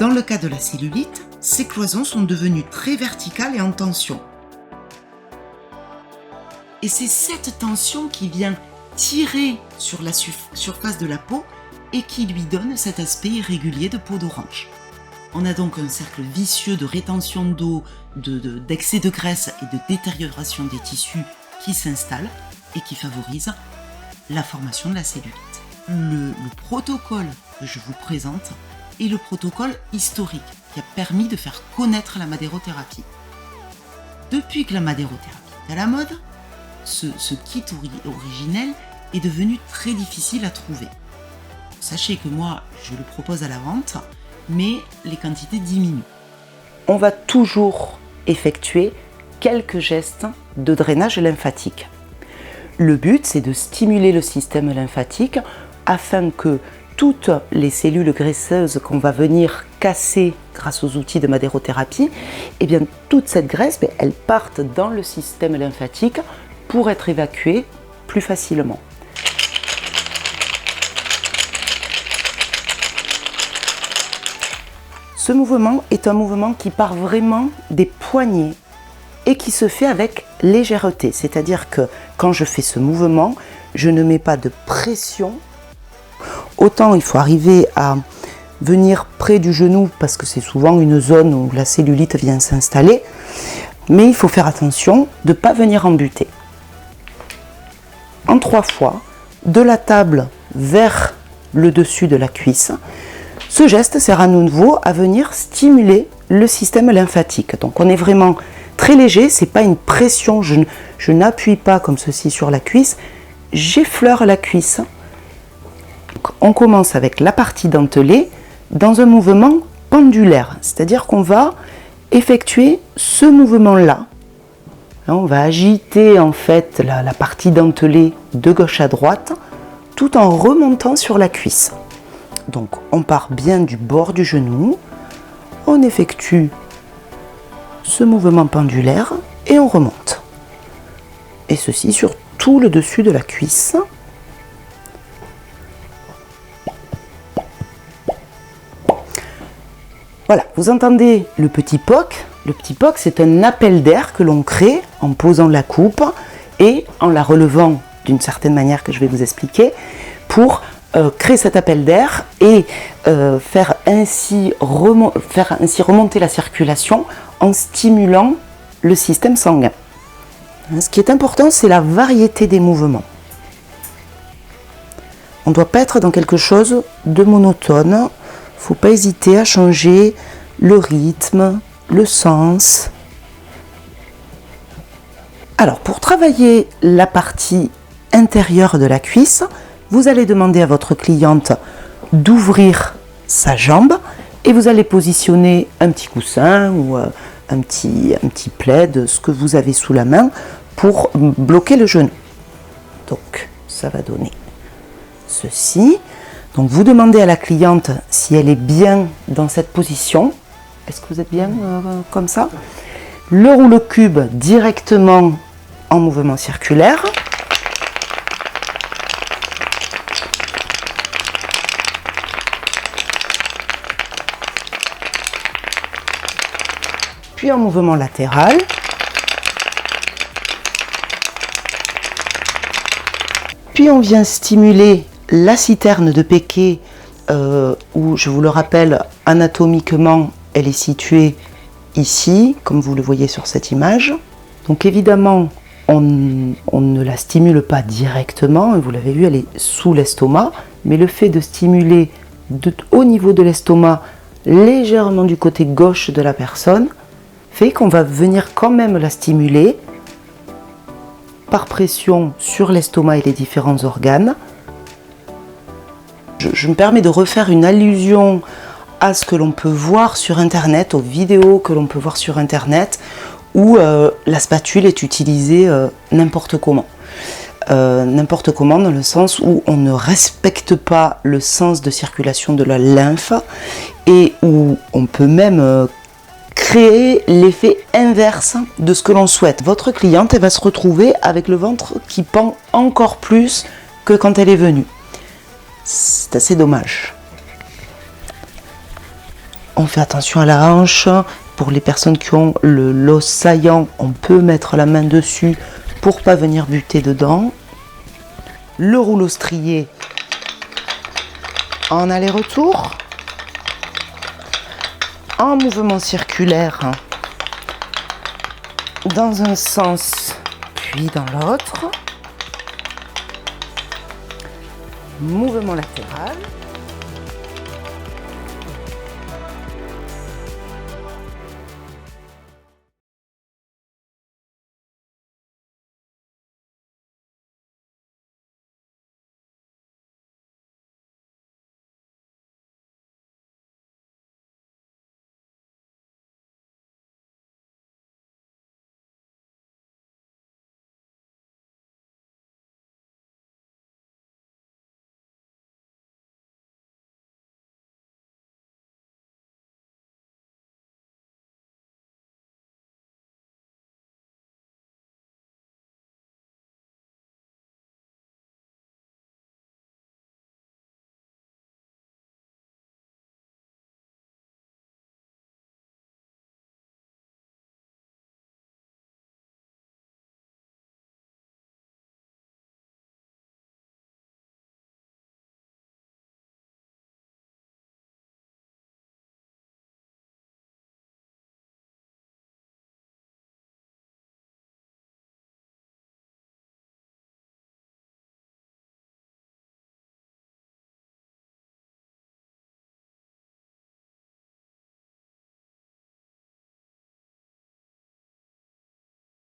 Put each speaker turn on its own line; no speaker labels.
Dans le cas de la cellulite, ces cloisons sont devenues très verticales et en tension. Et c'est cette tension qui vient tirer sur la surface de la peau et qui lui donne cet aspect irrégulier de peau d'orange. On a donc un cercle vicieux de rétention d'eau, d'excès de graisse et de détérioration des tissus qui s'installe et qui favorise la formation de la cellulite. Le protocole que je vous présente est le protocole historique qui a permis de faire connaître la madérothérapie. Depuis que la madérothérapie est à la mode, ce kit originel est devenu très difficile à trouver. Sachez que moi, je le propose à la vente, mais les quantités diminuent. On va toujours effectuer quelques gestes de drainage lymphatique. Le but, c'est de stimuler le système lymphatique afin que toutes les cellules graisseuses qu'on va venir casser grâce aux outils de madérothérapie, eh bien, toute cette graisse, elle parte dans le système lymphatique pour être évacuée plus facilement. Ce mouvement est un mouvement qui part vraiment des poignets et qui se fait avec légèreté. C'est-à-dire que quand je fais ce mouvement, je ne mets pas de pression. Autant il faut arriver à venir près du genou parce que c'est souvent une zone où la cellulite vient s'installer, mais il faut faire attention de ne pas venir en buter. En 3 fois, de la table vers le dessus de la cuisse. Ce geste sert à nouveau à venir stimuler le système lymphatique. Donc on est vraiment très léger, ce n'est pas une pression, je n'appuie pas comme ceci sur la cuisse, j'effleure la cuisse. Donc on commence avec la partie dentelée dans un mouvement pendulaire, c'est-à-dire qu'on va effectuer ce mouvement-là. On va agiter en fait la partie dentelée de gauche à droite tout en remontant sur la cuisse. Donc on part bien du bord du genou, on effectue ce mouvement pendulaire et on remonte. Et ceci sur tout le dessus de la cuisse. Voilà, vous entendez le petit POC. Le petit POC, c'est un appel d'air que l'on crée en posant la coupe et en la relevant d'une certaine manière que je vais vous expliquer pour créer cet appel d'air et faire ainsi remonter la circulation en stimulant le système sanguin. Ce qui est important, c'est la variété des mouvements. On ne doit pas être dans quelque chose de monotone. Il ne faut pas hésiter à changer le rythme, le sens. Alors, pour travailler la partie intérieure de la cuisse, vous allez demander à votre cliente d'ouvrir sa jambe et vous allez positionner un petit coussin ou un petit plaid, ce que vous avez sous la main pour bloquer le genou. Donc, ça va donner ceci. Donc, vous demandez à la cliente si elle est bien dans cette position. Est-ce que vous êtes bien comme ça? Le rouleau cube directement en mouvement circulaire. Puis en mouvement latéral. Puis on vient stimuler la citerne de Péquet, où je vous le rappelle, anatomiquement, elle est située ici, comme vous le voyez sur cette image. Donc évidemment, on ne la stimule pas directement, et vous l'avez vu, elle est sous l'estomac, mais le fait de stimuler au niveau de l'estomac, légèrement du côté gauche de la personne, fait qu'on va venir quand même la stimuler par pression sur l'estomac et les différents organes. Je me permets de refaire une allusion à ce que l'on peut voir sur Internet, aux vidéos que l'on peut voir sur Internet, où la spatule est utilisée n'importe comment. N'importe comment dans le sens où on ne respecte pas le sens de circulation de la lymphe et où on peut même créer l'effet inverse de ce que l'on souhaite. Votre cliente, elle va se retrouver avec le ventre qui pend encore plus que quand elle est venue. C'est assez dommage. On fait attention à la hanche. Pour les personnes qui ont l'os saillant, on peut mettre la main dessus pour pas venir buter dedans. Le rouleau strié en aller-retour, en mouvement circulaire dans un sens puis dans l'autre, mouvement latéral.